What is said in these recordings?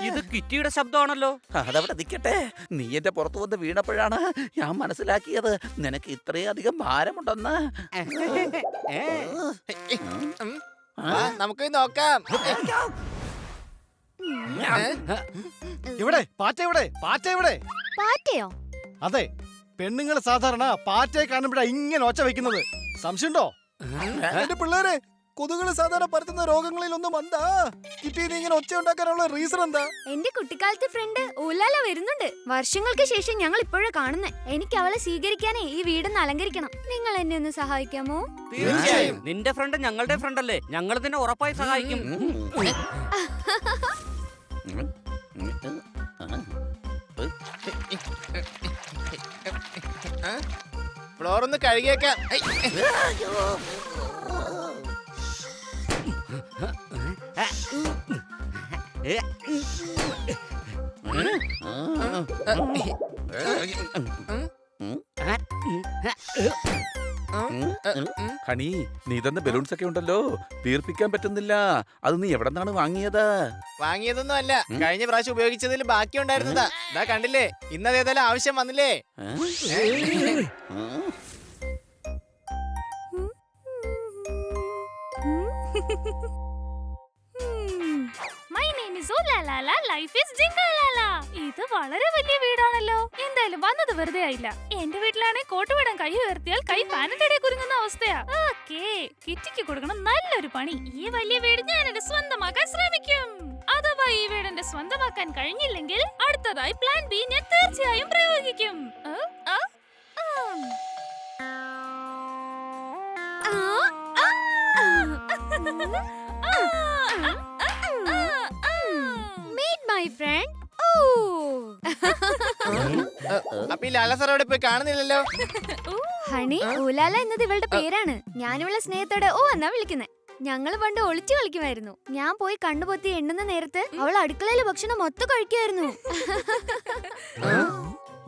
ഇത് കിറ്റിയുടെ ശബ്ദമാണല്ലോ. അതവിടെ നിൽക്കട്ടെ. നീ എന്റെ പുറത്തു വന്ന് വീണപ്പോഴാണ് ഞാൻ മനസ്സിലാക്കിയത് നിനക്ക് ഇത്രയധികം ഭാരമുണ്ടെന്ന്. നമുക്ക് നോക്കാം. ഇവിടെ പാറ്റ, ഇവിടെ പാറ്റ, ഇവിടെ പാറ്റയോ? അതെ, പെണ്ണുങ്ങൾ സാധാരണ പാറ്റയെ കാണുമ്പോഴാ ഇങ്ങനെ ഒച്ച വെക്കുന്നത്. സംശയമുണ്ടോ? എന്റെ പിള്ളേരെ, കൊതുകള് സാധാരണ പരത്തുന്ന രോഗങ്ങളിൽ ഒന്നും എന്താ കിറ്റി നീ ഇങ്ങനെ ഒച്ച ഉണ്ടാക്കാനുള്ള റീസൺ എന്താ? എന്റെ കുട്ടിക്കാലത്തെ ഫ്രണ്ട് ഊലാല വരുന്നുണ്ട്. വർഷങ്ങൾക്ക് ശേഷം ഞങ്ങൾ ഇപ്പോഴാ കാണുന്നേ. എനിക്ക് അവളെ സ്വീകരിക്കാനേ ഈ വീടൊന്ന് അലങ്കരിക്കണം. നിങ്ങൾ എന്നെ ഒന്ന് സഹായിക്കാമോ? തീർച്ചയായും. നിന്റെ ഫ്രണ്ട് ഞങ്ങളുടെ ഫ്രണ്ട് അല്ലേ, ഞങ്ങൾ തന്നെ ഉറപ്പായി സഹായിക്കും. ഫ്ലോർ ഒന്ന് കഴുകിയേക്കാം. ഹണി, നീ തന്ന ബലൂൺസ് ഒക്കെ ഉണ്ടല്ലോ, വീർപ്പിക്കാൻ പറ്റുന്നില്ല. അത് നീ എവിടെ നിന്നാണ് വാങ്ങിയത്? വാങ്ങിയതൊന്നും അല്ല, കഴിഞ്ഞ പ്രാവശ്യം ഉപയോഗിച്ചതിൽ ബാക്കി ഉണ്ടായിരുന്നതാ. ഇതാ കണ്ടില്ലേ, ഇന്നതേതായാലും ആവശ്യം വന്നില്ലേ. My name is Oolalala, life is Jingalala. ഇത് വളരെ വലിയ വീടാണല്ലോ. എന്തായാലും വന്നത് വെറുതെ ആയില്ല. എന്റെ വീട്ടിലാണെങ്കിൽ കോട്ടുവിടാൻ കൈ ഉയർത്തിയാൽ കൈ ഫാനിന്റെ ഇടയിൽ കുരുങ്ങുന്ന അവസ്ഥയാ. ഓക്കേ, കിറ്റിക്ക് കൊടുക്കണം നല്ലൊരു പണി. ഈ വലിയ വീട് ഞാൻ എന്റെ സ്വന്തമാക്കാൻ ശ്രമിക്കും. അഥവാ ഈ വീട് എന്റെ സ്വന്തമാക്കാൻ കഴിഞ്ഞില്ലെങ്കിൽ അടുത്തതായി പ്ലാൻ ബി ഞാൻ തീർച്ചയായും പ്രയോഗിക്കും. Meet my friend. അപ്പൊ ഈ ലാലസറോടെ പോയി കാണുന്നില്ലല്ലോ. ഹണി, ഊലാല എന്നത് ഇവളുടെ പേരാണ്. ഞാനിവളെ സ്നേഹത്തോടെ ഓ എന്നാ വിളിക്കുന്നേ. ഞങ്ങൾ പണ്ട് ഒളിച്ചു കളിക്കുമായിരുന്നു. ഞാൻ പോയി കണ്ണുപൊത്തി എണ്ണുന്ന നേരത്ത് അവൾ അടുക്കളയിലെ ഭക്ഷണം മൊത്തം കഴിക്കുമായിരുന്നു.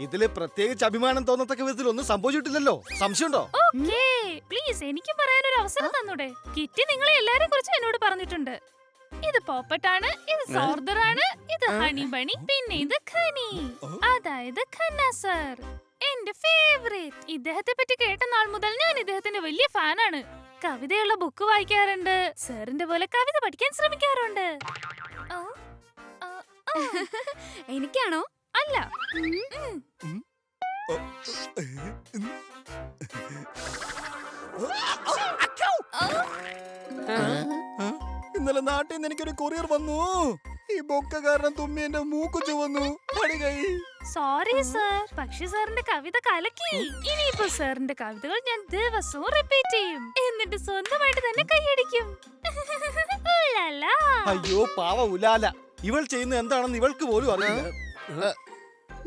ഇതില് പ്രത്യേകിച്ച് അഭിമാനം തോന്നത്തക്ക വിധത്തിൽ ഒന്നും സംഭവിച്ചിട്ടില്ലല്ലോ. സംശയമുണ്ടോ? ഓക്കേ, പ്ലീസ് എനിക്ക് പറയാൻ ഒരു അവസരം തന്നൂടെ? കിറ്റി നിങ്ങളെ എല്ലാരെ കുറിച്ച് എന്നോട് പറഞ്ഞിട്ടുണ്ട്. ഇത് പോപ്പട്ടാണ്, ഇത് സോർദറാണ്, ഇത് ഹണി ബണി, പിന്നെ ഇത് ഖനി, അതായത് ഖന്ന സർ, എന്റെ ഫേവറേറ്റ്. ഇദ്ദേഹത്തെ പറ്റി കേട്ട നാൾ മുതൽ ഞാൻ ഇദ്ദേഹത്തിന്റെ വലിയ ഫാനാണ്. കവിതയുള്ള ബുക്ക് വായിക്കാറുണ്ട്, സാറിന്റെ പോലെ കവിത പഠിക്കാൻ ശ്രമിക്കാറുണ്ട്. എനിക്കാണോ? അല്ല, ഇന്നലെ നാട്ടിൽ നിന്ന് എനിക്കൊരു കൊറിയർ വന്നു. ഈ ബൊക്ക കാരണം തുമ്മി എന്റെ മൂക്ക് ചുവന്നു. സോറി സർ, പക്ഷെ സാറിന്റെ കവിത കലക്കി. ഇനിയിപ്പോ സാറിന്റെ കവിതകൾ ഞാൻ ദിവസവും റിപ്പീറ്റ് ചെയ്യും, എന്നിട്ട് സ്വന്തമായിട്ട് തന്നെ കൈയടിക്കും. അയ്യോ പാവ ഉലാല, ഇവൾ ചെയ്യുന്ന എന്താണെന്ന് ഇവൾക്ക് പോലും അറിയില്ല.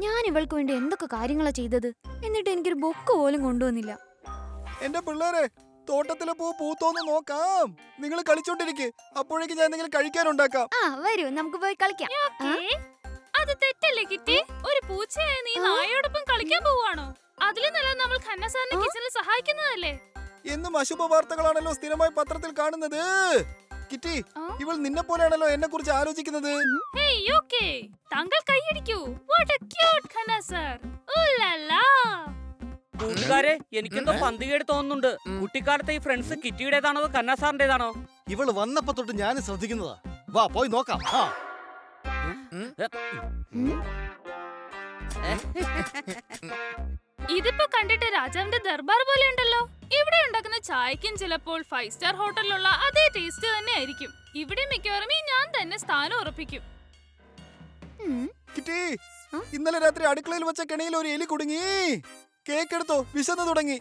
ഞാൻ ഇവൾക്ക് വേണ്ടി എന്തൊക്കെ കാര്യങ്ങളാ ചെയ്തത്, എന്നിട്ട് എനിക്കൊരു ബൊക്ക് പോലും കൊണ്ടുവന്നില്ല. എന്റെ പിള്ളേരെ, തോട്ടത്തിലെ പൂ പൂത്തോന്ന് നോക്കാം. നിങ്ങൾ കളിച്ചോണ്ടിരിക്കെ, അപ്പോഴേക്ക് ഞാൻ എന്തെങ്കിലും കഴിക്കാനുണ്ടാക്കാം. ആ വരൂ, നമുക്ക് പോയി കളിക്കാം. അത് തെറ്റല്ലേ കിറ്റി? ഒരു പൂച്ചയായ നീ നായോടൊപ്പം കളിക്കാൻ പോവാണോ? അതിലും നല്ലത് നമ്മൾ ഖന്ന സാറിനെ കിച്ചണിൽ സഹായിക്കുന്നതല്ലേ. എന്നും അശുഭ വാർത്തകളാണല്ലോ സ്ഥിരമായി പത്രത്തിൽ കാണുന്നത്. കിറ്റി, ഇവൾ നിന്നെ പോലെയാണല്ലോ എന്നെ കുറിച്ച് ആലോചിക്കുന്നത്. ഹേയ്, ഓക്കേ, താങ്കൾ കൈയടിക്കൂ. What a cute Khanna sir. ഓലലാ. കൂട്ടുകാരെ, എനിക്കെന്തോ പന്തികേട് തോന്നുന്നുണ്ട്. കുട്ടിക്കാലത്തെ ഈ ഫ്രണ്ട്സ് കിറ്റിയുടേതാണോ കന്ന സാറിന്റേതാണോ? ഇവള് വന്നപ്പോ തൊട്ട് ഞാൻ ശ്രദ്ധിക്കുന്നതാ. വാ പോയി നോക്കാം. ഇതിപ്പോ കണ്ടിട്ട് രാജാവിന്റെ ദർബാർ പോലെ ഉണ്ടല്ലോ. ഇവിടെ ഉണ്ടാക്കുന്ന ചായക്കും ചിലപ്പോൾ 5 സ്റ്റാർ ഹോട്ടലിലുള്ള അതേ ടേസ്റ്റ് തന്നെ ആയിരിക്കും. ഇവിടെ മിക്കവാറും ഞാൻ തന്നെ സ്ഥാനം ഉറപ്പിക്കും. കിറ്റി, ഇന്നലെ രാത്രി അടുക്കളയിൽ വെച്ച കെണിയിൽ ഒരു എലി കുടുങ്ങി. കേക്ക് എടുത്തോ, വിശന്ന് തുടങ്ങി.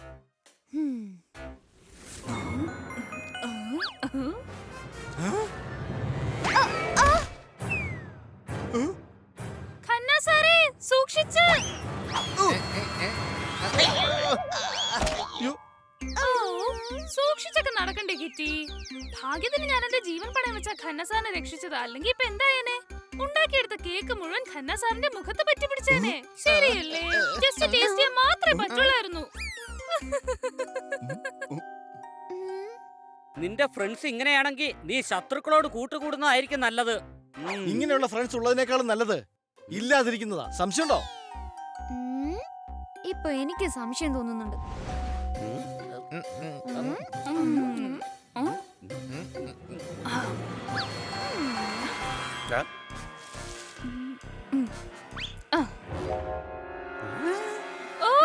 ഖന്ന സാറേ, സൂക്ഷിച്ച്. സൂക്ഷിച്ചൊക്കെ നടക്കണ്ടേ കിറ്റി? ഭാഗ്യത്തിന് ഞാൻ എന്റെ ജീവൻ പണയം വെച്ച ഖന്ന സാറിനെ രക്ഷിച്ചത്. അല്ലെങ്കിൽ ഇപ്പൊ എന്തായേനെ? ഉണ്ടാക്കിയെടുത്ത കേക്ക് മുഴുവൻ ഖന്ന സാറിന്റെ മുഖത്ത് പറ്റി പിടിച്ചേനെ. ശരിയല്ലേ? ജസ്റ്റ് ടേസ്റ്റ് ചെയ്യാൻ മാത്രമേ പറ്റുള്ളായിരുന്നു. നിന്റെ ഫ്രണ്ട്സ് ഇങ്ങനെയാണെങ്കിൽ നീ ശത്രുക്കളോട് കൂട്ടുകൂടുന്നതായിരിക്കും നല്ലത്. ഇങ്ങനെയുള്ള ഫ്രണ്ട്സ് ഉള്ളതിനേക്കാളും നല്ലത് ഇല്ലാതിരിക്കുന്നതാ. സംശയമുണ്ടോ? ഇപ്പൊ എനിക്ക് സംശയം തോന്നുന്നുണ്ട്.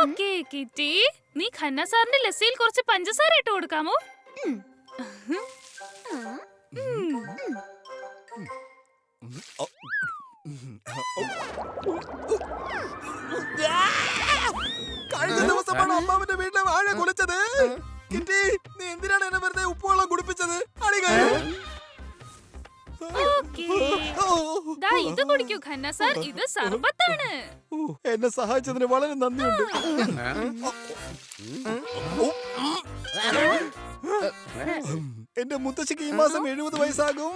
ഓക്കേ കിറ്റി, നീ ഖന്ന സാറിന്റെ ലസ്സിയിൽ കുറച്ച് പഞ്ചസാര ഇട്ട് കൊടുക്കാമോ? കഴിഞ്ഞ ദിവസമാണ് അമ്മാവന്റെ വീട്ടിലെ വാഴ കുളിച്ചത്. കിറ്റി, നീ എന്തിനാണ് എന്നെ വെറുതെ ഉപ്പുവെള്ളം കുടിപ്പിച്ചത്? ഓക്കേ. ദാ ഇത് കുടിക്കൂ ഖന്ന സാർ, ഇത് സർബത്താണ്. എന്നെ സഹായിച്ചതിന് വളരെ നന്ദിയുണ്ട്. എന്റെ മുത്തശ്ശിക്ക് ഈ മാസം 70 വയസ്സാകും.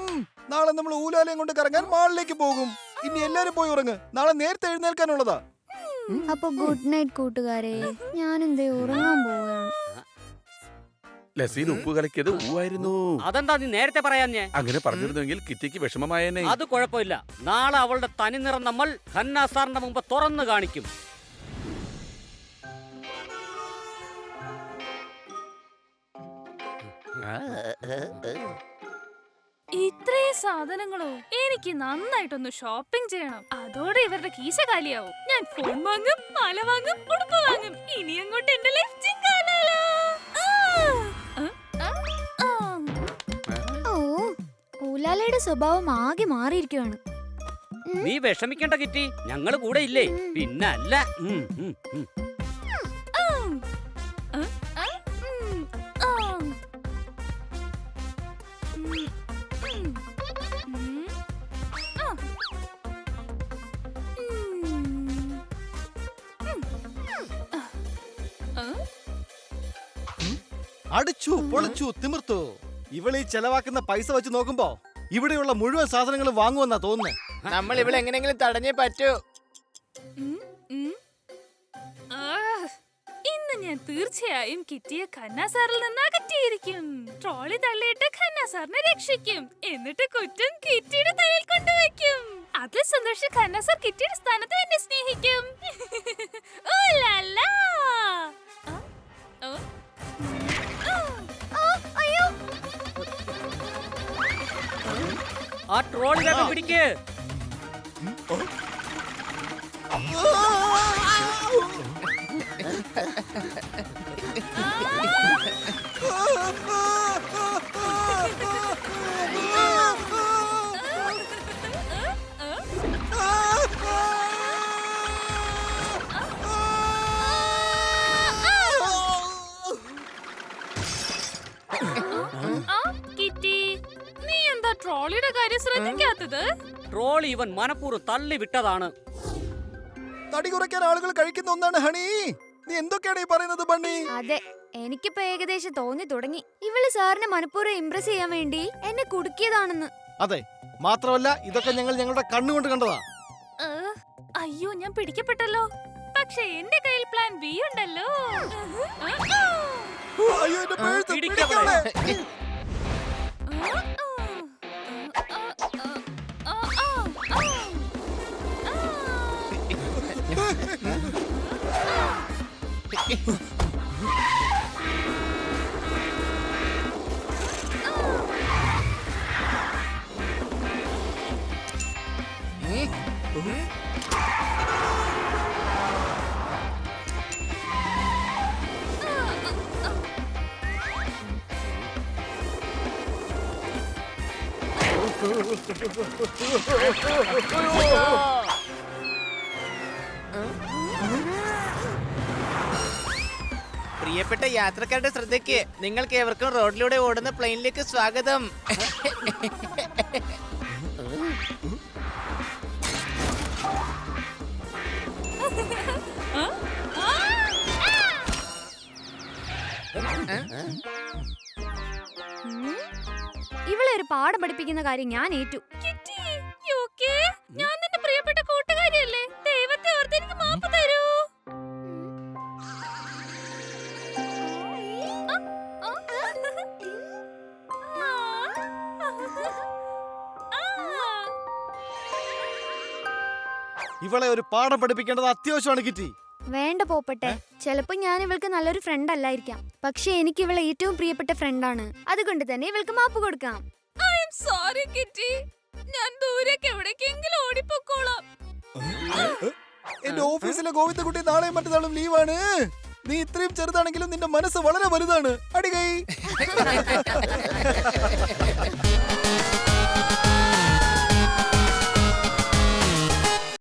നാളെ നമ്മൾ ഊലാലയം കൊണ്ട് കറങ്ങാൻ മാളിലേക്ക് പോകും. ഇനി എല്ലാരും പോയി ഉറങ്ങ്. നാളെ നേരത്തെ എഴുന്നേൽക്കാനുള്ളതാ. അപ്പൊ ഗുഡ് നൈറ്റ് കൂട്ടുകാരെ. ഞാനെന്തേ ഉറങ്ങാൻ പോവുകയാണ്. ലസ്സിയിൽ ഉപ്പ് കലക്കിയത് ഊവായിരുന്നു. അതെന്താ നീ നേരത്തെ പറയാഞ്ഞേ? അങ്ങനെ പറഞ്ഞിരുന്നെങ്കിൽ കിറ്റിക്ക് വിഷമമായേനെ. അത് കുഴപ്പമില്ല. നാളെ അവളുടെ തനി നിറം നമ്മൾ ഖന്ന സാറിന്റെ മുമ്പ് തുറന്നു കാണിക്കും. ഇത്രയും സാധനങ്ങളോ? എനിക്ക് നന്നായിട്ടൊന്ന് ഷോപ്പിംഗ് ചെയ്യണം. അതോടെ ഇവരുടെ കീശ കാലിയാവും. ഞാൻ ഫോൺ വാങ്ങും, മാല വാങ്ങും, ഉടുപ്പ് വാങ്ങും. ഇനി അങ്ങോട്ട് എന്റെ ലൈഫ് ജിങ്കാലാല. ഓ, ഊലാലയുടെ സ്വഭാവം ആകെ മാറിയിരിക്കുകയാണ്. നീ വിഷമിക്കേണ്ട കിറ്റി, ഞങ്ങള് കൂടെ ഇല്ലേ? പിന്നല്ല. അടിച്ചു പൊളിച്ചു തിമിർത്തു. ഇവളീ ചെലവാക്കുന്ന പൈസ വെച്ച് നോക്കുമ്പോ ഇവിടെയുള്ള മുഴുവൻ സാധനങ്ങളും വാങ്ങുമെന്നാ തോന്നുന്നേ. നമ്മൾ ഇവിടെ എങ്ങനെയെങ്കിലും തടഞ്ഞേ പറ്റൂ. ഇന്ന് ഞാൻ തീർച്ചയായും കിറ്റിയെ ഖന്ന സാറിൽ നിന്ന് അകറ്റിയിരിക്കും. ട്രോളി തള്ളിയിട്ട് ഖന്ന സാറിനെ രക്ഷിക്കും. എന്നിട്ട് കുറ്റം കിറ്റിയുടെ തലയിൽ കൊണ്ടുവയ്ക്കും. അതിൽ സന്തോഷം ഖന്ന സാർ കിറ്റിയുടെ സ്ഥാനത്ത് എന്നെ സ്നേഹിക്കും. ഓ ലാലാ. ആ ട്രോളി വേഗം പിടിക്ക്. ട്രോളിയുടെ കാര്യം ശ്രദ്ധിക്കാത്തത്? ട്രോളി ഇവൻ മനഃപൂർവ്വം തള്ളി വിട്ടതാണ്. തടി കുറയ്ക്കാൻ ആളുകൾ കഴിക്കുന്ന ഒന്നാണ് ഹണി. നീ എന്തൊക്കെയാണ് ഈ പറയുന്നത് ബണ്ണി? അതെ, എനിക്കിപ്പോ ഏകദേശം തോന്നി തുടങ്ങി. ഇവള് സാറിനെ മനഃപൂർവ്വം ഇംപ്രസ് ചെയ്യാൻ വേണ്ടി എന്നെ കുടുക്കിയതാണെന്ന്. അതെ, മാത്രമല്ല ഇതൊക്കെ ഞങ്ങൾ ഞങ്ങളുടെ കണ്ണുകൊണ്ട് കണ്ടതാ. അയ്യോ, ഞാൻ പിടിക്കപ്പെട്ടല്ലോ. പക്ഷെ എന്റെ കയ്യിൽ പ്ലാൻ ബി ഉണ്ടല്ലോ. അയ്യോ, എന്റെ പേഴ്സ് പിടിക്കവിടെ. പ്രിയപ്പെട്ട യാത്രക്കാരുടെ ശ്രദ്ധയ്ക്ക്, നിങ്ങൾക്ക് ഏവർക്കും റോഡിലൂടെ ഓടുന്ന പ്ലെയിനിലേക്ക് സ്വാഗതം. ഇവളെ ഒരു പാഠം പഠിപ്പിക്കുന്ന കാര്യം ഞാൻ ഏറ്റു. Kitty, you okay? ഞാൻ നിന്റെ പ്രിയപ്പെട്ട കൂട്ടുകാരിയല്ലേ? ദൈവത്തെ ഓർത്ത് എനിക്ക് മാപ്പ് തരൂ. ഇവളെ ഒരു പാഠം പഠിപ്പിക്കേണ്ടത് അത്യാവശ്യമാണ് കിറ്റി. വേണ്ട പോപ്പട്ടെ, ചിലപ്പോ ഞാൻ ഇവൾക്ക് നല്ലൊരു ഫ്രണ്ട് അല്ലായിരിക്കാം, പക്ഷെ എനിക്ക് ഇവളെ ഏറ്റവും പ്രിയപ്പെട്ട ഫ്രണ്ടാണ്. അതുകൊണ്ട് തന്നെ ഇവൾക്ക് മാപ്പ് കൊടുക്കാം. I am sorry, kitty. ഞാൻ ദൂരേക്ക് എവിടേക്കെങ്കിലും ഓടിപ്പോക്കോളാം. എന്റെ ഓഫീസിലെ ഗോവിന്ദകുട്ടി നാളെയും മറ്റന്നാളും ലീവാണ്. നീ ഇത്രയും ചെറുതാണെങ്കിലും നിന്റെ മനസ്സ് വളരെ വലുതാണ്. അടികൈ.